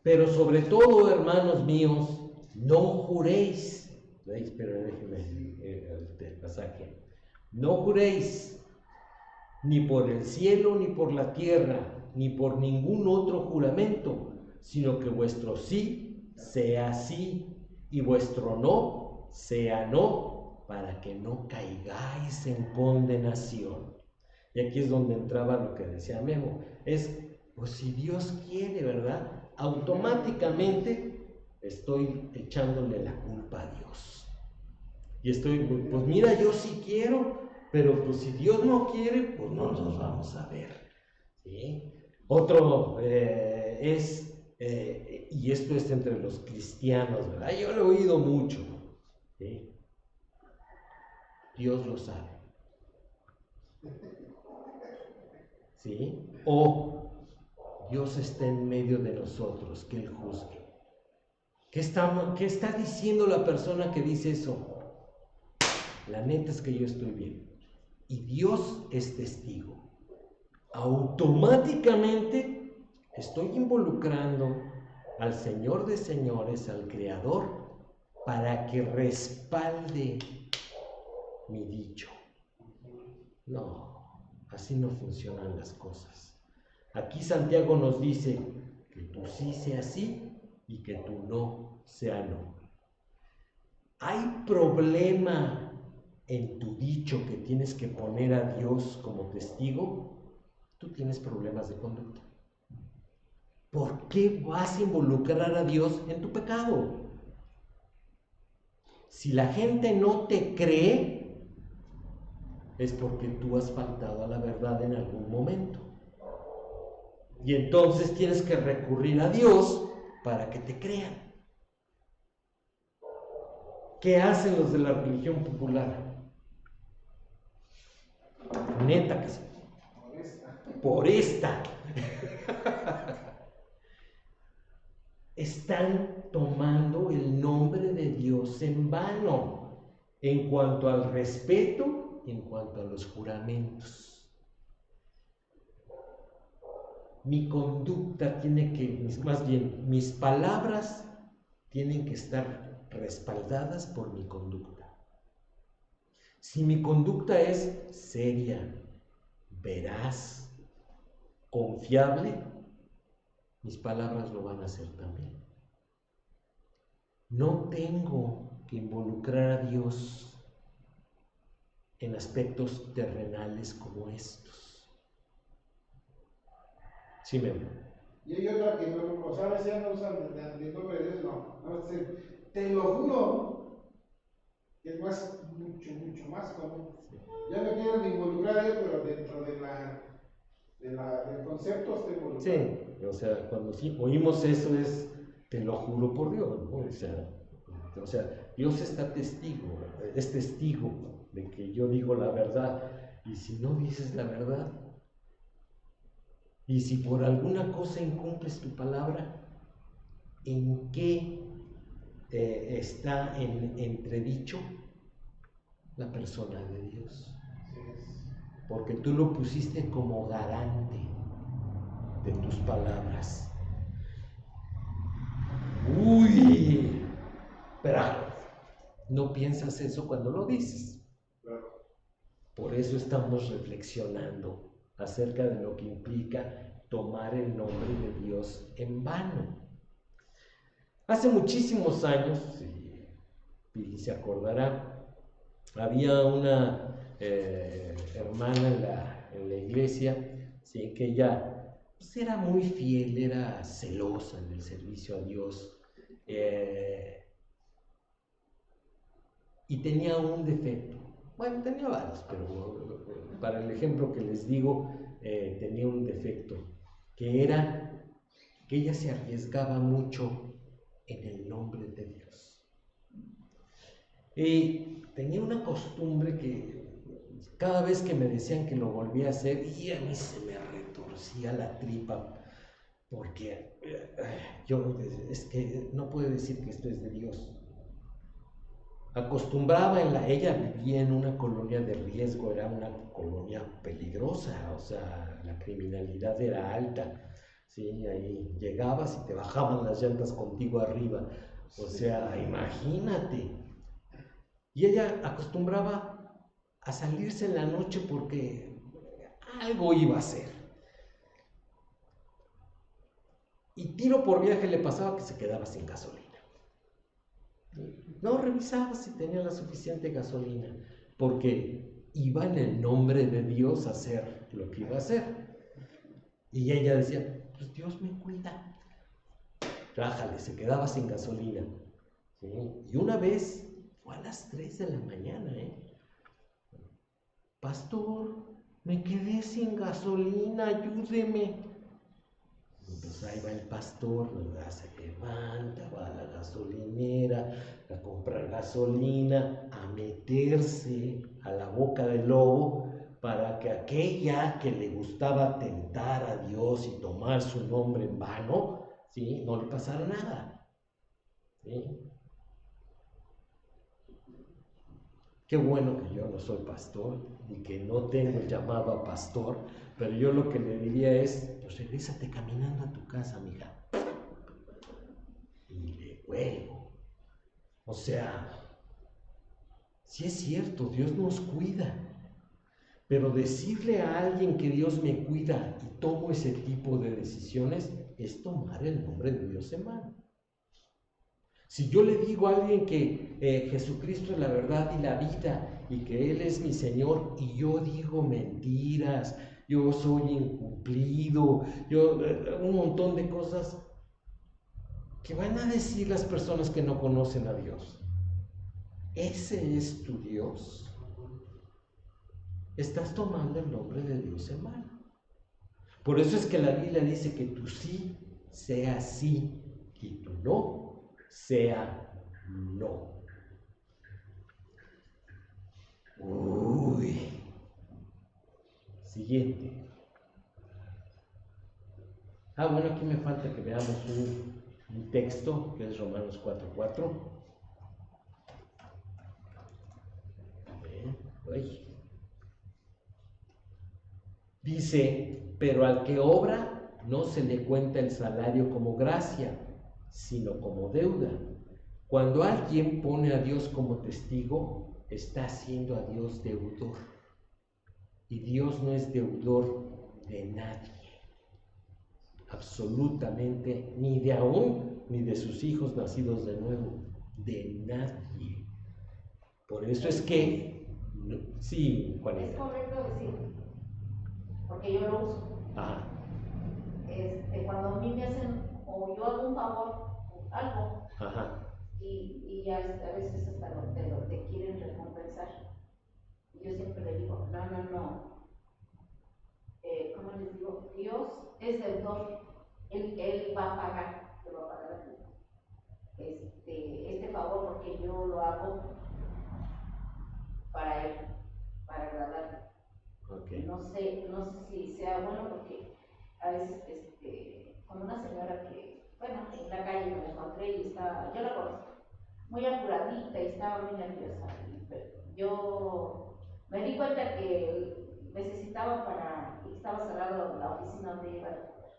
Pero sobre todo, hermanos míos, no juréis. Pero déjenme el pasaje. No juréis ni por el cielo, ni por la tierra, ni por ningún otro juramento, sino que vuestro sí sea sí, y vuestro no sea no, para que no caigáis en condenación. Y aquí es donde entraba lo que decía Memo. Pues si Dios quiere, ¿verdad? Automáticamente estoy echándole la culpa a Dios. Y pues mira, yo sí quiero, pero pues si Dios no quiere, pues no nos vamos a ver. ¿Sí? Otro y esto es entre los cristianos, ¿verdad? Yo lo he oído mucho. ¿Sí? Dios lo sabe. ¿Sí? O Dios está en medio de nosotros, que Él juzgue. ¿Qué está diciendo la persona que dice eso? La neta es que yo estoy bien. Y Dios es testigo. Automáticamente estoy involucrando al Señor de señores, al Creador, para que respalde mi dicho. No, así no funcionan las cosas. Aquí Santiago nos dice que tu sí sea sí y que tu no sea no. ¿Hay problema en tu dicho que tienes que poner a Dios como testigo? Tú tienes problemas de conducta. ¿Por qué vas a involucrar a Dios en tu pecado? Si la gente no te cree, es porque tú has faltado a la verdad en algún momento. Y entonces tienes que recurrir a Dios para que te crean. ¿Qué hacen los de la religión popular? Neta que sí. Por esta. Están tomando el nombre de Dios en vano, en cuanto al respeto y en cuanto a los juramentos. Mi conducta mis palabras tienen que estar respaldadas por mi conducta. Si mi conducta es seria, veraz, confiable, mis palabras lo van a ser también. No tengo que involucrar a Dios en aspectos terrenales como estos. Sí, me voy. Y hay otra que no, a veces ya no usan el nombre de Dios, no, te lo juro, que es más, mucho más común. Ya no quieren involucrar a Dios, pero dentro del concepto está involucrado. Sí, o sea, cuando sí oímos eso es, te lo juro por Dios, ¿no? O sea, Dios está testigo, es testigo de que yo digo la verdad, y si no dices la verdad, y si por alguna cosa incumples tu palabra, ¿en qué está en entredicho la persona de Dios? Porque tú lo pusiste como garante de tus palabras. Uy, pero no piensas eso cuando lo dices. Por eso estamos reflexionando acerca de lo que implica tomar el nombre de Dios en vano. Hace muchísimos años, si Pili se acordará, había una hermana en la iglesia, ¿sí? Que ella pues, era muy fiel, era celosa en el servicio a Dios, y tenía un defecto. Bueno, tenía varios, pero para el ejemplo que les digo, tenía un defecto, que era que ella se arriesgaba mucho en el nombre de Dios. Y tenía una costumbre que cada vez que me decían que lo volvía a hacer, y a mí se me retorcía la tripa, porque es que no puedo decir que esto es de Dios. Acostumbraba ella vivía en una colonia de riesgo, era una colonia peligrosa, o sea, la criminalidad era alta, ¿sí? Ahí llegabas y te bajaban las llantas contigo arriba, o sea, imagínate. Y ella acostumbraba a salirse en la noche porque algo iba a hacer. Y tiro por viaje le pasaba que se quedaba sin gasolina. No revisaba si tenía la suficiente gasolina, porque iba en el nombre de Dios a hacer lo que iba a hacer. Y ella decía, pues Dios me cuida. Rájale, se quedaba sin gasolina. ¿Sí? Y una vez, fue a las 3 de la mañana, pastor, me quedé sin gasolina, ayúdeme. Entonces ahí va el pastor, se levanta, va a la gasolinera a comprar gasolina, a meterse a la boca del lobo para que aquella que le gustaba tentar a Dios y tomar su nombre en vano, ¿sí? No le pasara nada. ¿Sí? Qué bueno que yo no soy pastor y que no tengo el llamado a pastor, pero yo lo que le diría es, pues regrésate caminando a tu casa, mija. Y le cuelgo. O sea, sí es cierto, Dios nos cuida, pero decirle a alguien que Dios me cuida y tomo ese tipo de decisiones es tomar el nombre de Dios en mano. Si yo le digo a alguien que Jesucristo es la verdad y la vida y que Él es mi Señor y yo digo mentiras, yo soy incumplido, un montón de cosas, ¿qué van a decir las personas que no conocen a Dios? ¿Ese es tu Dios? Estás tomando el nombre de Dios en mano. Por eso es que la Biblia dice que tu sí sea sí y tu no sea no. Uy. Siguiente. Bueno, aquí me falta que veamos un texto que es Romanos 4:4. Dice, pero al que obra no se le cuenta el salario como gracia, sino como deuda. Cuando alguien pone a Dios como testigo, está haciendo a Dios deudor. Y Dios no es deudor de nadie. Absolutamente, ni de aún, ni de sus hijos nacidos de nuevo. De nadie. Por eso es que, sí, Juanita. Es correcto decir, porque yo lo uso. Ajá. Cuando a mí me hacen, o yo hago un favor, o algo, Ajá. y a veces hasta te quieren recompensar. Y yo siempre le digo, no. ¿Cómo les digo? Dios es deudor, Él va a pagar, te va a pagar a ti. Este favor, porque yo lo hago para Él, para agradarle. Okay. No sé si sea bueno, porque a veces con una señora que, bueno, en la calle me encontré y estaba, yo la conozco, muy apuradita y estaba muy nerviosa. Yo me di cuenta que necesitaba y estaba cerrada la oficina donde iba a recoger.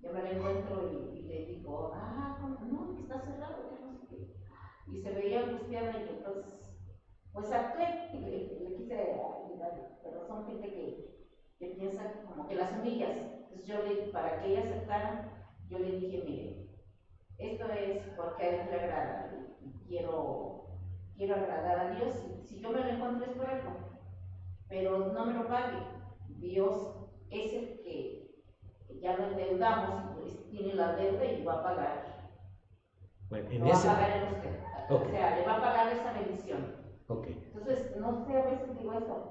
Yo me la encuentro y le digo, no, que está cerrado, que no sé qué. Y se veía angustiada y entonces, pues actué y le quise ayudar, pero son gente que piensa como que las humillas. Entonces para que ella aceptara, yo le dije, mire, esto es porque a Dios le agrada y quiero agradar a Dios. Si yo me lo encuentro es por algo, pero no me lo pague. Dios es el que ya lo endeudamos, pues tiene la deuda y va a pagar. Bueno, va a pagar en usted. Okay. O sea, le va a pagar esa bendición. Okay. Entonces, no sé, a veces digo eso.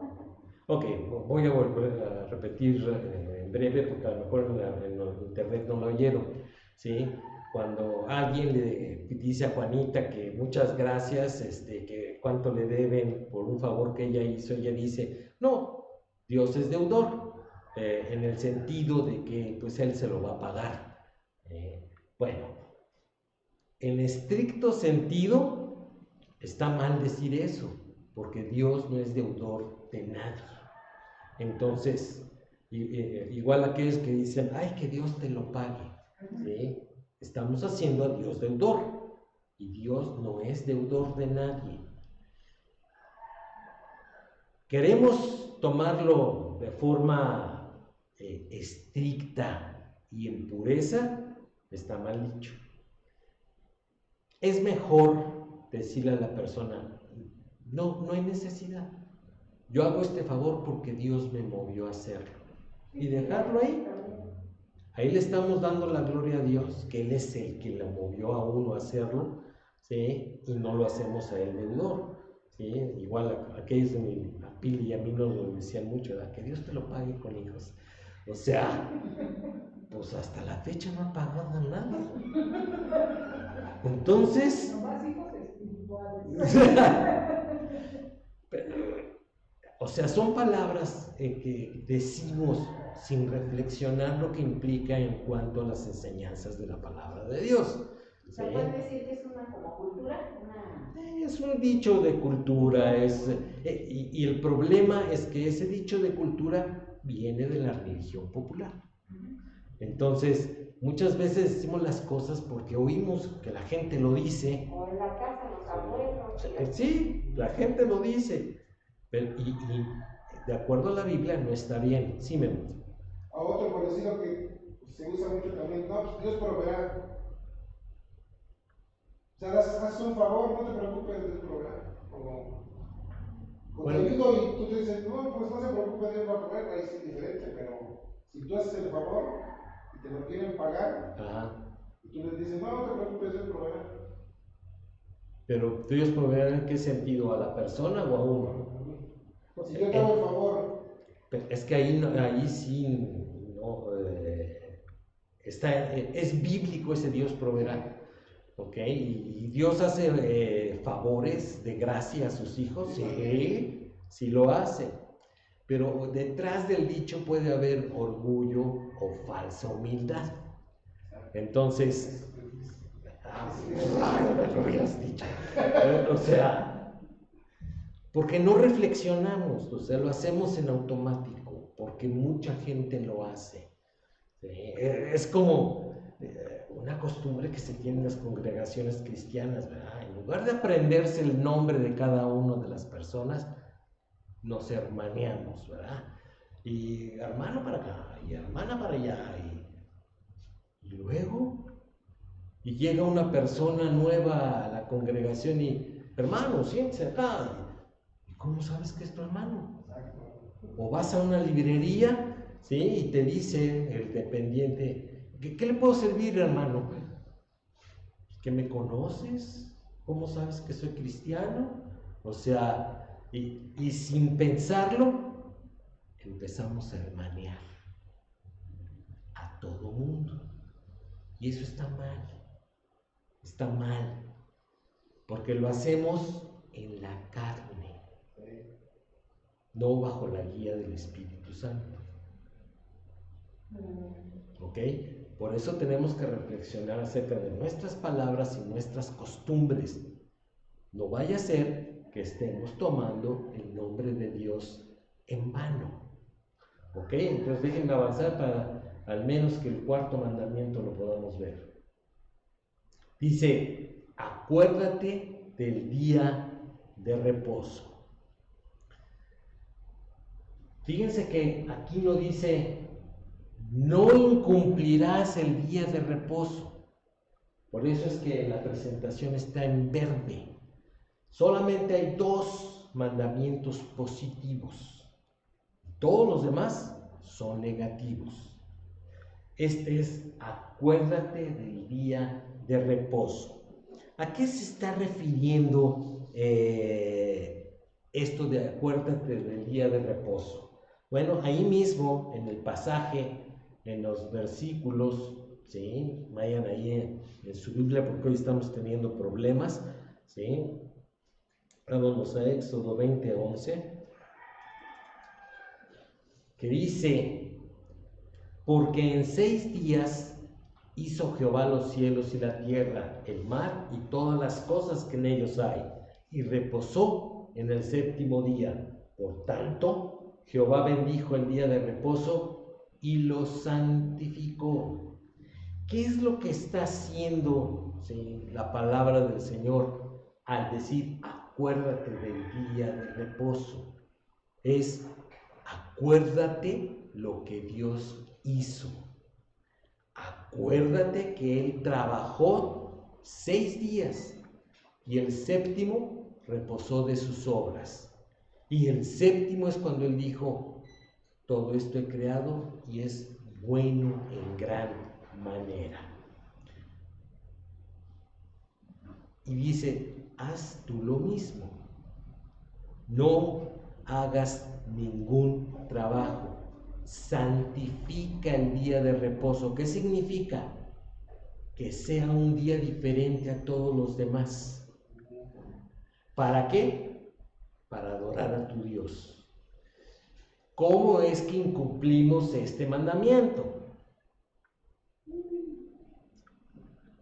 Ok, voy a volver a repetir en breve, porque a lo mejor en internet no lo oyeron, ¿sí? Cuando alguien le dice a Juanita que muchas gracias, que cuánto le deben por un favor que ella hizo, ella dice, no, Dios es deudor, en el sentido de que pues Él se lo va a pagar. Bueno, en estricto sentido, está mal decir eso, porque Dios no es deudor de nadie. Entonces, igual aquellos que dicen, ay, que Dios te lo pague, ¿sí? Estamos haciendo a Dios deudor, y Dios no es deudor de nadie. Queremos tomarlo de forma estricta y en pureza, está mal dicho. Es mejor decirle a la persona, no hay necesidad. Yo hago este favor porque Dios me movió a hacerlo. Y dejarlo ahí. Ahí le estamos dando la gloria a Dios, que Él es el que lo movió a uno a hacerlo, ¿sí? Y no lo hacemos a Él deudor, ¿sí? Igual aquellos a Pili y a mí nos lo decían mucho, ¿verdad? Que Dios te lo pague con hijos. O sea, pues hasta la fecha no ha pagado nada. Entonces... Nomás hijos espirituales. O sea, son palabras que decimos sin reflexionar lo que implica en cuanto a las enseñanzas de la palabra de Dios. ¿Se puede decir que es una como cultura? Es un dicho de cultura, y el problema es que ese dicho de cultura viene de la religión popular. Entonces, muchas veces decimos las cosas porque oímos que la gente lo dice. O en la casa, los abuelos. Sí, la gente lo dice. Pero, y de acuerdo a la Biblia no está bien. Sí, me gusta. A otro parecido que se usa mucho también, no, pues Dios proveerá. O sea, haz un favor, no te preocupes, Dios proveerá. Como te ayudo y tú te dices, no, pues no se preocupe, Dios va a proveer, ahí sí es diferente, pero si tú haces el favor y te lo quieren pagar, y tú les dices, no te preocupes, Dios proveerá. Pero Dios proveerá ¿en qué sentido? ¿A la persona o a uno? Si yo te hago el favor. Es que ahí sí no, es bíblico ese Dios proveerá, ¿ok? Y Dios hace favores de gracia a sus hijos, sí lo hace. Pero detrás del dicho puede haber orgullo o falsa humildad. Entonces, me lo habías dicho. O sea, porque no reflexionamos, o sea, lo hacemos en automático, porque mucha gente lo hace. Es como una costumbre que se tiene en las congregaciones cristianas, ¿verdad? En lugar de aprenderse el nombre de cada una de las personas, nos hermaneamos, ¿verdad? Y hermano para acá, y hermana para allá, y luego, y llega una persona nueva a la congregación y, hermano, siéntese acá. ¿Y cómo sabes que es tu hermano? O vas a una librería, ¿sí? Y te dice el dependiente, ¿qué le puedo servir, hermano? ¿Que me conoces? ¿Cómo sabes que soy cristiano? O sea, y sin pensarlo, empezamos a hermanear a todo mundo. Y eso está mal, porque lo hacemos en la carne, no bajo la guía del Espíritu Santo. ¿Ok? Por eso tenemos que reflexionar acerca de nuestras palabras y nuestras costumbres. No vaya a ser que estemos tomando el nombre de Dios en vano. ¿Ok? Entonces déjenme avanzar para al menos que el cuarto mandamiento lo podamos ver. Dice, acuérdate del día de reposo. Fíjense que aquí no dice, no incumplirás el día de reposo. Por eso es que la presentación está en verde. Solamente hay 2 mandamientos positivos. Todos los demás son negativos. Este es, acuérdate del día de reposo. ¿A qué se está refiriendo esto de acuérdate del día de reposo? Bueno, ahí mismo en el pasaje, en los versículos, ¿sí? Vayan ahí en su Biblia porque hoy estamos teniendo problemas, ¿sí? Vamos a Éxodo 20:11, que dice, porque en 6 días hizo Jehová los cielos y la tierra, el mar y todas las cosas que en ellos hay, y reposó en el 7º día. Por tanto, Jehová bendijo el día de reposo y lo santificó. ¿Qué es lo que está haciendo, sí, la palabra del Señor al decir acuérdate del día de reposo? Es acuérdate lo que Dios hizo. Acuérdate que Él trabajó 6 días y el 7º reposó de sus obras. Y el 7º es cuando Él dijo, todo esto he creado y es bueno en gran manera. Y dice, haz tú lo mismo. No hagas ningún trabajo. Santifica el día de reposo. ¿Qué significa? Que sea un día diferente a todos los demás. ¿Para qué? Para adorar a tu Dios. ¿Cómo es que incumplimos este mandamiento?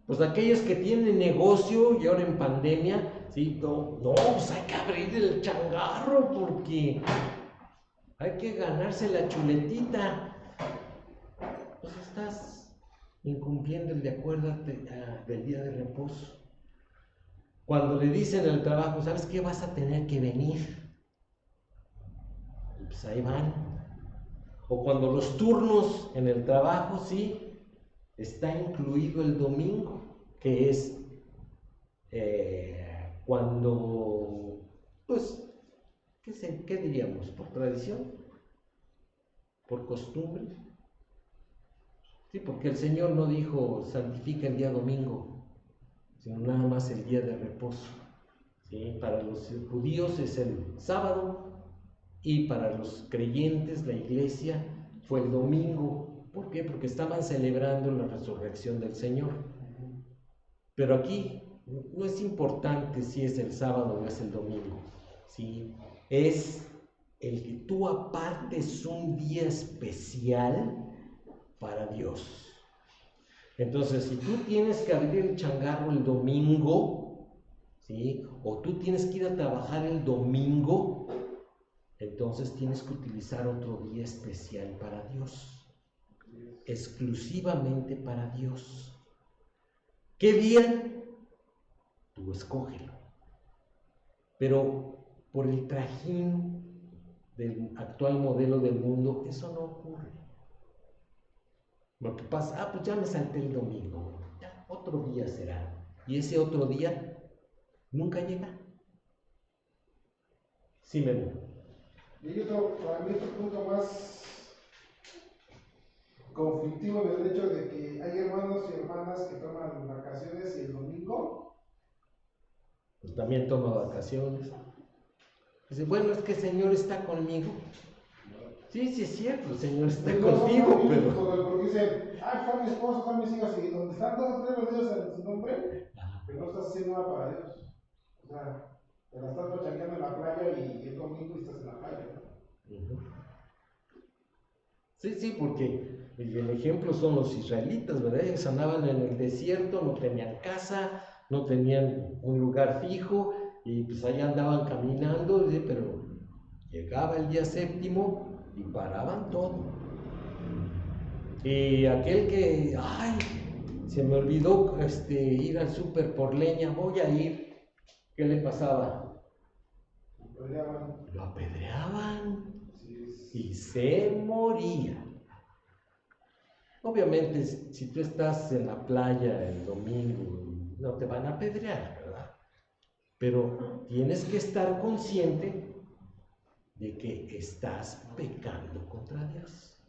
Pues aquellos que tienen negocio y ahora en pandemia, ¿sí? No, pues hay que abrir el changarro porque hay que ganarse la chuletita. Pues estás incumpliendo el de acuérdate del día de reposo. Cuando le dicen al trabajo, ¿sabes qué? Vas a tener que venir. Y pues ahí van. O cuando los turnos en el trabajo, sí, está incluido el domingo, que es cuando, pues, ¿qué diríamos? ¿Por tradición? ¿Por costumbre? Sí, porque el Señor no dijo santifica el día domingo, sino nada más el día de reposo. ¿Sí? Para los judíos es el sábado y para los creyentes, la iglesia, fue el domingo. ¿Por qué? Porque estaban celebrando la resurrección del Señor. Pero aquí no es importante si es el sábado o es el domingo, ¿sí? Es el que tú apartes un día especial para Dios. Entonces, si tú tienes que abrir el changarro el domingo, ¿sí? O tú tienes que ir a trabajar el domingo, entonces tienes que utilizar otro día especial para Dios, exclusivamente para Dios. ¿Qué día? Tú escógelo. Pero por el trajín del actual modelo del mundo, eso no ocurre. Lo que pasa, pues ya me salté el domingo, ya otro día será. Y ese otro día nunca llega. Sí, Memo. Y hay para mí otro punto más conflictivo en el hecho de que hay hermanos y hermanas que toman vacaciones y el domingo Pues también toma vacaciones. Dice, bueno, es que el Señor está conmigo. Sí, sí es cierto, el Señor está contigo, pero... porque dicen, está mi esposo, están mis hijos, y donde están todos tres Dios en su nombre, pero no estás haciendo nada para Dios. O sea, te la estás pachanqueando en la playa y el domingo estás en la playa, ¿no? Sí, sí, porque el ejemplo son los israelitas, ¿verdad? Ellos andaban en el desierto, no tenían casa, no tenían un lugar fijo, y pues ahí andaban caminando, pero llegaba el día séptimo y paraban todo. Y aquel que, ay, se me olvidó ir al súper por leña, voy a ir, ¿qué le pasaba? Lo apedreaban y se moría. Obviamente, si tú estás en la playa el domingo, no te van a apedrear, ¿verdad? Pero tienes que estar consciente de que estás pecando contra Dios.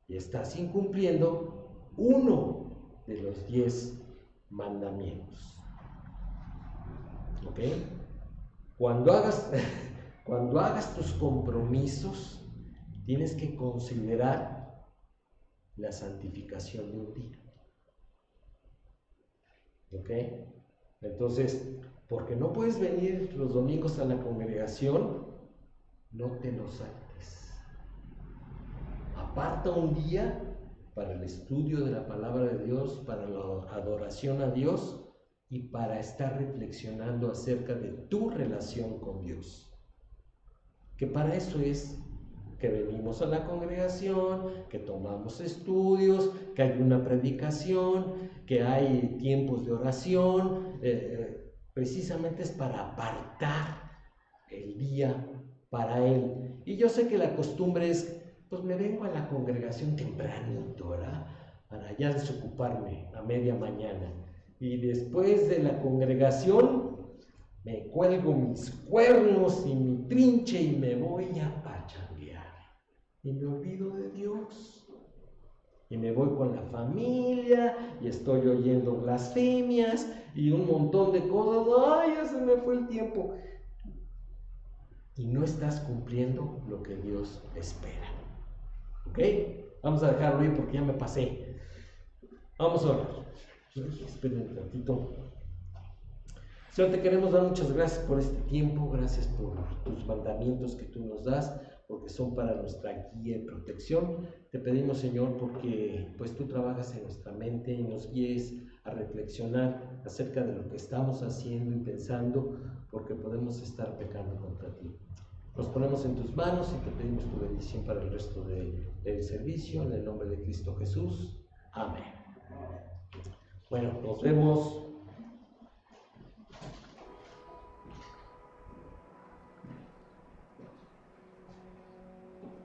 Y estás incumpliendo uno de los 10 mandamientos. ¿Ok? Cuando hagas tus compromisos, tienes que considerar la santificación de un día. ¿Ok? Entonces, porque no puedes venir los domingos a la congregación, no te lo saltes. Aparta un día para el estudio de la palabra de Dios, para la adoración a Dios y para estar reflexionando acerca de tu relación con Dios. Que para eso es que venimos a la congregación, que tomamos estudios, que hay una predicación, que hay tiempos de oración, precisamente es para apartar el día para Él. Y yo sé que la costumbre es, pues me vengo a la congregación tempranito, ¿verdad? Para ya desocuparme a media mañana. Y después de la congregación, me cuelgo mis cuernos y mi trinche y me voy a pachanguear. Y me olvido de Dios. Y me voy con la familia y estoy oyendo blasfemias y un montón de cosas. ¡Ay, ya se me fue el tiempo! Y no estás cumpliendo lo que Dios espera. ¿Ok? Vamos a dejarlo ahí porque ya me pasé. Vamos a orar. Esperen un ratito. Señor, te queremos dar muchas gracias por este tiempo, gracias por tus mandamientos que tú nos das, porque son para nuestra guía y protección. Te pedimos, Señor, porque pues tú trabajas en nuestra mente y nos guíes a reflexionar acerca de lo que estamos haciendo y pensando, porque podemos estar pecando contra ti. Nos ponemos en tus manos y te pedimos tu bendición para el resto del servicio, en el nombre de Cristo Jesús. Amén. Bueno, nos vemos